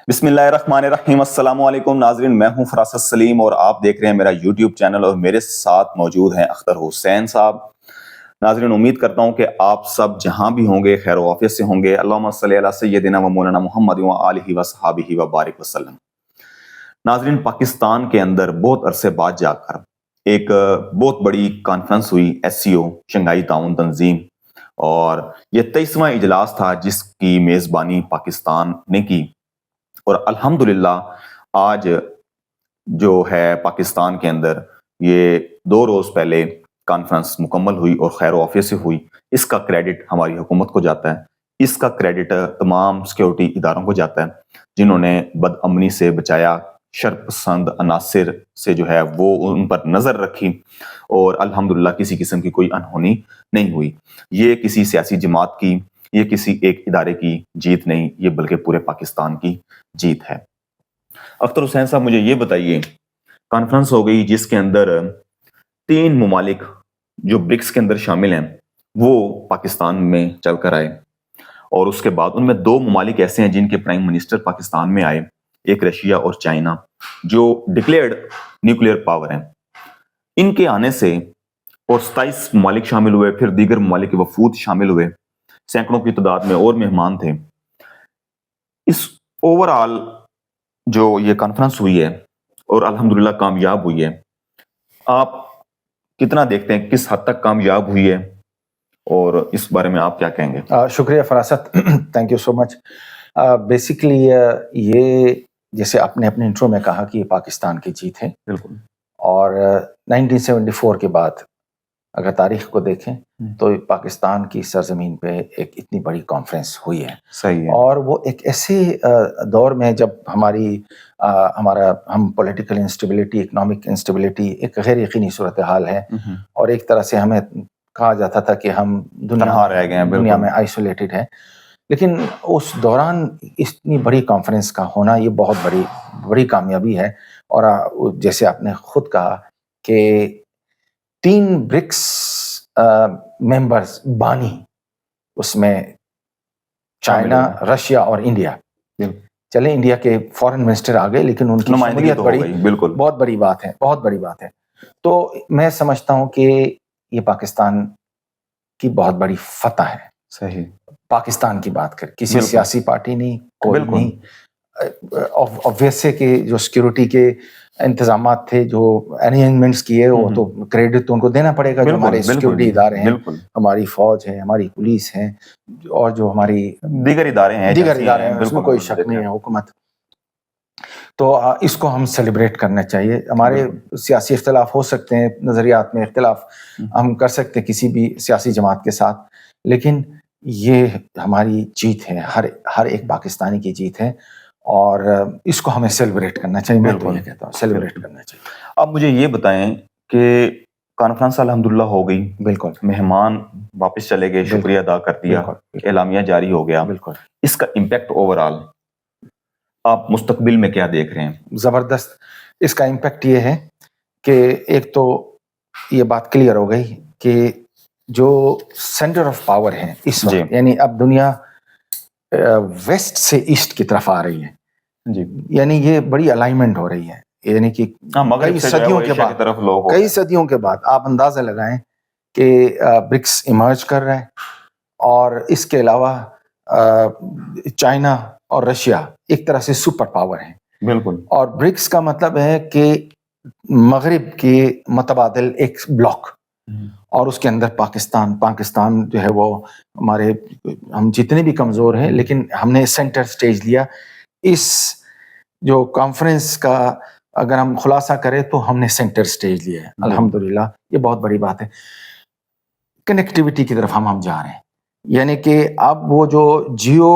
بسم اللہ الرحمن الرحیم۔ السلام علیکم ناظرین، میں ہوں فراست سلیم اور آپ دیکھ رہے ہیں میرا یوٹیوب چینل، اور میرے ساتھ موجود ہیں اختر حسین صاحب۔ ناظرین، امید کرتا ہوں کہ آپ سب جہاں بھی ہوں گے خیر و عافیت سے ہوں گے۔ اللہم صلی علی سیدنا و مولانا محمد و آلہ و صحابہ و بارک وسلم۔ ناظرین، پاکستان کے اندر بہت عرصے بعد جا کر ایک بہت بڑی کانفرنس ہوئی، SCO شنگھائی تعاون تنظیم، اور یہ 23واں اجلاس تھا جس کی میزبانی پاکستان نے کی۔ اور الحمدللہ آج جو ہے پاکستان کے اندر یہ 2 روز پہلے کانفرنس مکمل ہوئی اور خیر و عافیت سے ہوئی۔ اس کا کریڈٹ ہماری حکومت کو جاتا ہے، اس کا کریڈٹ تمام سیکیورٹی اداروں کو جاتا ہے جنہوں نے بد امنی سے بچایا، شر پسند عناصر سے جو ہے وہ ان پر نظر رکھی، اور الحمدللہ کسی قسم کی کوئی انہونی نہیں ہوئی۔ یہ کسی سیاسی جماعت کی، یہ کسی ایک ادارے کی جیت نہیں، یہ بلکہ پورے پاکستان کی جیت ہے۔ اختر حسین صاحب، مجھے یہ بتائیے، کانفرنس ہو گئی جس کے اندر 3 ممالک جو برکس کے اندر شامل ہیں وہ پاکستان میں چل کر آئے، اور اس کے بعد ان میں 2 ممالک ایسے ہیں جن کے پرائم منسٹر پاکستان میں آئے، ایک رشیا اور چائنا، جو ڈکلیئرڈ نیوکلیئر پاور ہیں۔ ان کے آنے سے اور 27 ممالک شامل ہوئے، پھر دیگر ممالک کے وفود شامل ہوئے، سینکڑوں کی تعداد میں اور مہمان تھے۔ اس اوورآل جو یہ کانفرنس ہوئی ہے اور الحمدللہ کامیاب ہوئی ہے، آپ کتنا دیکھتے ہیں، کس حد تک کامیاب ہوئی ہے، اور اس بارے میں آپ کیا کہیں گے؟ شکریہ فراست، thank you so much. Basically یہ جیسے آپ نے اپنے انٹرو میں کہا کہ یہ پاکستان کی جیت ہے، بالکل، اور 1974 کے بعد اگر تاریخ کو دیکھیں تو پاکستان کی سرزمین پہ ایک اتنی بڑی کانفرنس ہوئی ہے۔ صحیح ہے۔ اور وہ ایک ایسے دور میں جب ہم پولیٹیکل انسٹیبلٹی، اکنامک انسٹیبلٹی، ایک غیر یقینی صورتحال ہے، اور ایک طرح سے ہمیں کہا جاتا تھا کہ ہم تنہا رہ گئے ہیں، دنیا میں آئسولیٹڈ ہیں۔ لیکن اس دوران اتنی بڑی کانفرنس کا ہونا یہ بہت بڑی کامیابی ہے۔ اور جیسے آپ نے خود کہا کہ 3 برکس ممبرز بانی، اس میں چائنا، رشیا اور انڈیا۔ چلے انڈیا کے فورن منسٹر آ گئے، لیکن ان کی شمولیت بہت بڑی بات ہے، بہت بڑی بات ہے۔ تو میں سمجھتا ہوں کہ یہ پاکستان کی بہت بڑی فتح ہے۔ صحیح، پاکستان کی بات کر، کسی سیاسی پارٹی نہیں، کوئی نہیں۔ obvious ہے کہ جو سیکیورٹی کے انتظامات تھے، جو ارینجمنٹس کیے، وہ تو کریڈٹ تو ان کو دینا پڑے گا، جو ہمارے سیکیورٹی ادارے ہیں، ہماری فوج ہے، ہماری پولیس ہے، اور جو ہماری دیگر ادارے ہیں، اس میں کوئی شک نہیں ہے، حکومت۔ تو اس کو ہم سیلیبریٹ کرنا چاہیے۔ ہمارے سیاسی اختلاف ہو سکتے ہیں، نظریات میں اختلاف ہم کر سکتے ہیں کسی بھی سیاسی جماعت کے ساتھ، لیکن یہ ہماری جیت ہے، ہر ایک پاکستانی کی جیت ہے، اور اس کو ہمیں سیلیبریٹ کرنا چاہیے۔ میں تو یہ کہتا ہوں سیلیبریٹ کرنا چاہیے۔ اب مجھے یہ بتائیں کہ کانفرنس الحمدللہ ہو گئی، بالکل، مہمان واپس چلے گئے، شکریہ ادا کر دیا، اعلامیہ جاری ہو گیا، بالکل۔ اس کا امپیکٹ اوورآل آپ مستقبل میں کیا دیکھ رہے ہیں؟ زبردست۔ اس کا امپیکٹ یہ ہے کہ ایک تو یہ بات کلیئر ہو گئی کہ جو سینٹر آف پاور ہے اس وقت، یعنی اب دنیا ویسٹ سے ایسٹ کی طرف آ رہی ہے، یعنی یہ بڑی الائنمنٹ ہو رہی ہے، یعنی کہ کئی صدیوں کے بعد آپ اندازہ لگائیں کہ برکس ایمرج کر رہا ہے، اور اس کے علاوہ چائنا اور رشیا ایک طرح سے سپر پاور ہیں۔ بالکل۔ اور برکس کا مطلب ہے کہ مغرب کے متبادل ایک بلاک، اور اس کے اندر پاکستان جو ہے وہ ہم جتنے بھی کمزور ہیں، لیکن ہم نے سینٹر سٹیج لیا۔ اس جو کانفرنس کا اگر ہم خلاصہ کریں تو ہم نے سینٹر سٹیج لیا ہے، الحمدللہ، یہ بہت بڑی بات ہے۔ کنیکٹیوٹی کی طرف ہم جا رہے ہیں، یعنی کہ اب وہ جو جیو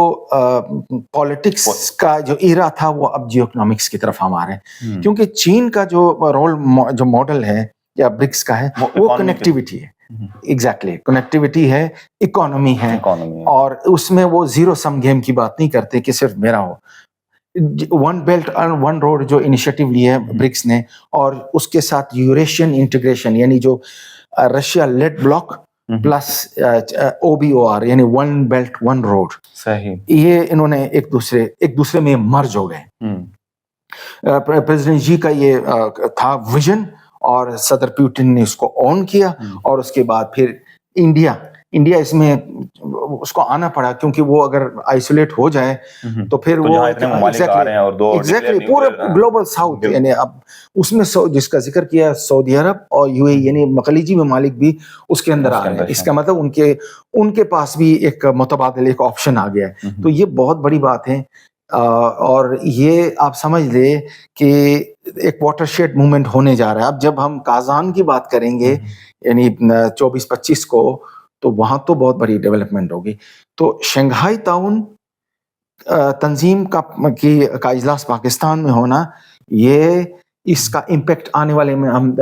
پالیٹکس کا جو ایرا تھا وہ اب جیو اکنامکس کی طرف ہم آ رہے ہیں، کیونکہ چین کا جو جو ماڈل ہے یا برکس کا ہے وہ کنیکٹیوٹی ہے۔ ایگزیکٹلی، کنیکٹیوٹی ہے، اکانومی ہے، اور اس میں وہ زیرو سم گیم کی بات نہیں کرتے کہ صرف میرا ہو۔ One belt and one road جو انیشیٹو لی ہے برکس نے، اور اس کے ساتھ یوریشین انٹیگریشن، یعنی جو Russia lead block plus OBOR यानी वन बेल्ट वन रोड, सही, ये इन्होंने एक दूसरे में मर्ज हो गए। प्रेसिडेंट जी का ये था विजन और सदर पुतिन ने उसको ऑन किया, और उसके बाद फिर इंडिया इसमें उसको आना पड़ा, क्योंकि वो अगर आइसोलेट हो जाए तो फिर तो वो इतने ममालिक आ रहे हैं और दो एग्जैक्टली पूरे ग्लोबल साउथ, यानी अब उसमें जिसका जिक्र किया सऊदी अरब और UAE यानी खलीजी ममालिक भी उसके अंदर आ रहे हैं। इसका मतलब उनके पास भी एक मुतबादिल एक ऑप्शन आ गया है। तो ये बहुत बड़ी बात है, और ये आप समझ ले कि एक वाटरशेड मूवमेंट होने जा रहा है। अब जब हम काजान की बात करेंगे यानी 24-25 को, तो वहां तो बहुत बड़ी डेवलपमेंट होगी। तो शंघाई ताउन तंजीम का इजलास पाकिस्तान में होना, ये इसका इम्पैक्ट आने वाले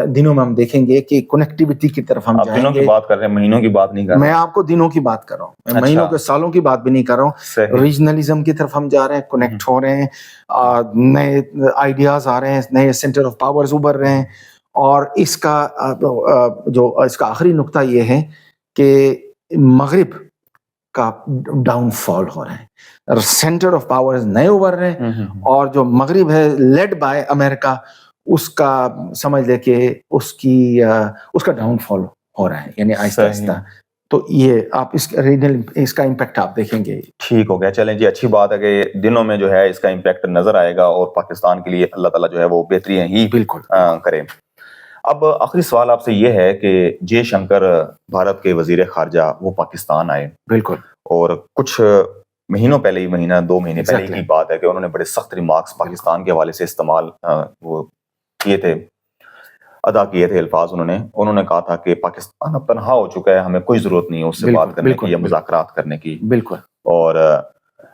दिनों में हम देखेंगे कि कनेक्टिविटी की तरफ हम जाएंगे। दिनों की बात कर रहे हैं, महीनों की बात नहीं कर रहे। मैं आपको दिनों की बात कर रहा हूँ, मैं महीनों के सालों की बात भी नहीं कर रहा हूँ। रीजनलिज्म की तरफ हम जा रहे हैं, कनेक्ट हो रहे हैं, नए आइडियाज आ रहे हैं, नए सेंटर ऑफ पावर्स उभर रहे हैं। और इसका आखिरी नुक्ता ये है कि मगरिब का डाउनफॉल हो रहा है, सेंटर ऑफ पावर्स नए उभर रहे हैं, और जो मगरिब है लेड बाय अमेरिका, उसका समझ ले कि उसका डाउनफॉल हो रहा है, यानी आहिस्ता आहिस्ता। तो ये आप इसका इम्पैक्ट आप देखेंगे। ठीक हो गया, चलें जी, अच्छी बात है कि दिनों में जो है इसका इम्पैक्ट नजर आएगा, और पाकिस्तान के लिए अल्लाह ताला जो है वो बेहतरी ही बिल्कुल करे। अब आखिरी सवाल आपसे ये है कि जयशंकर भारत के वजीर खारजा वो पाकिस्तान आए, बिल्कुल, और कुछ महीनों पहले ही, महीना 2 महीने पहले की बात है कि उन्होंने बड़े सख्त रिमार्क्स पाकिस्तान के हवाले से इस्तेमाल वो किए थे, अदा किए थे अल्फाज। उन्होंने कहा था कि पाकिस्तान अब तनहा हो चुका है, हमें कोई जरूरत नहीं है उससे बात करने की या मुज़ाकरात करने की। बिल्कुल। और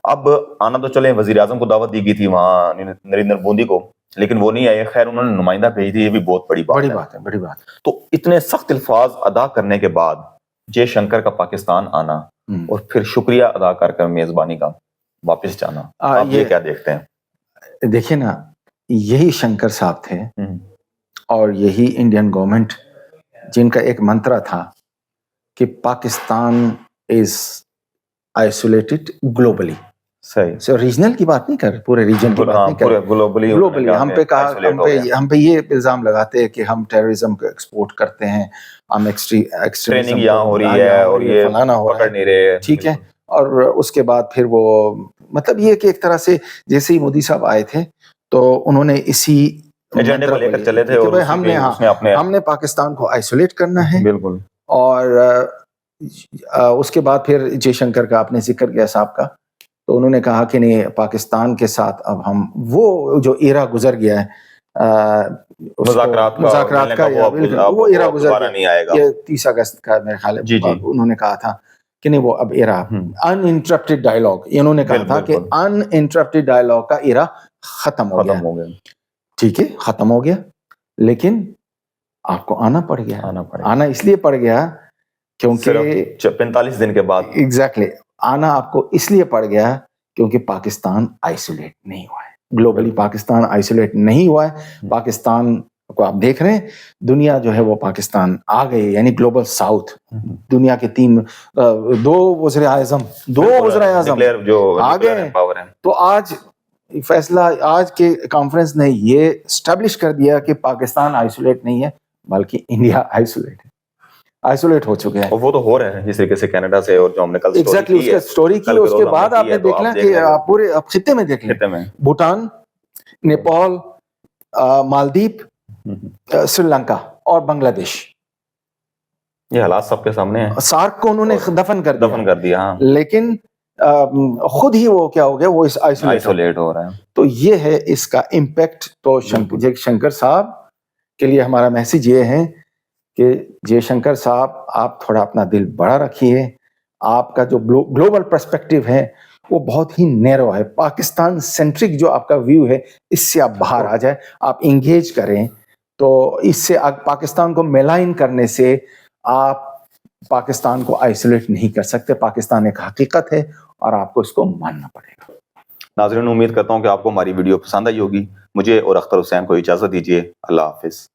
अब आना तो चले, वजीर आजम को दावत दी गई थी वहाँ नरेंद्र मोदी को, लेकिन वो नहीं आए। खैर उन्होंने नुमाइंदा भेजी थी, ये भी बहुत बड़ी बात है। तो इतने सख्त अल्फाज अदा करने के बाद जयशंकर का पाकिस्तान आना और फिर शुक्रिया अदा कर मेजबानी का वापस जाना, आप ये क्या देखते हैं? देखिए ना, यही शंकर साहब थे और यही इंडियन गवर्नमेंट जिनका एक मंत्र था कि पाकिस्तान इज आइसोलेटेड ग्लोबली। सही, सो रीजनल की बात नहीं कर, पूरे रीजन की बात नहीं कर, ग्लोबली हम पे ये इल्जाम लगाते हैं कि हम टेररिज्म को एक्सपोर्ट करते हैं, हम ट्रेनिंग यहाँ हो रही है और ये पकड़ नहीं रहे, ठीक है। और उसके बाद फिर वो मतलब ये कि एक तरह से जैसे ही मोदी साहब आए थे तो उन्होंने इसी एजेंडे को लेकर चले थे, और हमने पाकिस्तान को आइसोलेट करना है। बिल्कुल। और उसके बाद फिर जयशंकर का आपने जिक्र किया साहब का, तो उन्होंने कहा कि नहीं, पाकिस्तान के साथ अब हम वो जो एरा गुजर गया है मुज़ाकरात का वो एरा गुजर गया, नहीं आएगा। ये 30 अगस्त का मेरे ख्याल है उन्होंने कहा था कि नहीं, वो अब एरा अनइंटरप्टेड डायलॉग, इन्होंने कहा था कि अनइंटरप्टेड डायलॉग का एरा खत्म हो गया। ठीक है, खत्म हो गया, लेकिन आपको आना पड़ गया। आना इसलिए पड़ गया क्योंकि 45 दिन के बाद एग्जैक्टली आना आपको इसलिए पड़ गया क्योंकि पाकिस्तान आइसोलेट नहीं हुआ है, ग्लोबली पाकिस्तान आइसोलेट नहीं हुआ है। पाकिस्तान को आप देख रहे हैं, दुनिया जो है वो पाकिस्तान आ गई, यानी ग्लोबल साउथ, दुनिया के दो वज़ीर आज़म आ गए। तो आज फैसला, आज के कॉन्फ्रेंस ने ये एस्टेब्लिश कर दिया कि पाकिस्तान आइसोलेट नहीं है, बल्कि इंडिया आइसोलेट हो चुके हैं। और वो तो हो रहा है जिस तरीके से कनाडा से, और जो हमने कल स्टोरी की उसके बाद आपने देखना कि आप पूरे खित्ते में देख लें, भूटान, नेपाल, मालदीव, श्रीलंका और बांग्लादेश, ये हालात सबके सामने हैं। सार्क को उन्होंने दफन कर दिया। हाँ। लेकिन खुद ही वो क्या हो गया, वो आइसोलेट हो रहा है। तो ये है इसका इम्पैक्ट। तो जयशंकर साहब के लिए हमारा मैसेज ये है कि जयशंकर साहब, आप थोड़ा अपना दिल बड़ा रखिए। आपका जो ग्लोबल पर्सपेक्टिव है वो बहुत ही नैरो है, पाकिस्तान सेंट्रिक जो आपका व्यू है, इससे आप बाहर आ जाए, आप इंगेज करें। तो इससे पाकिस्तान को मेलाइन करने से आप पाकिस्तान को आइसोलेट नहीं कर सकते। पाकिस्तान एक हकीकत है और आपको इसको मानना पड़ेगा। नाज़रीन, उम्मीद करता हूँ कि आपको हमारी वीडियो पसंद आई होगी। मुझे और अख्तर हुसैन को इजाज़त दीजिए। अल्लाह हाफिज़।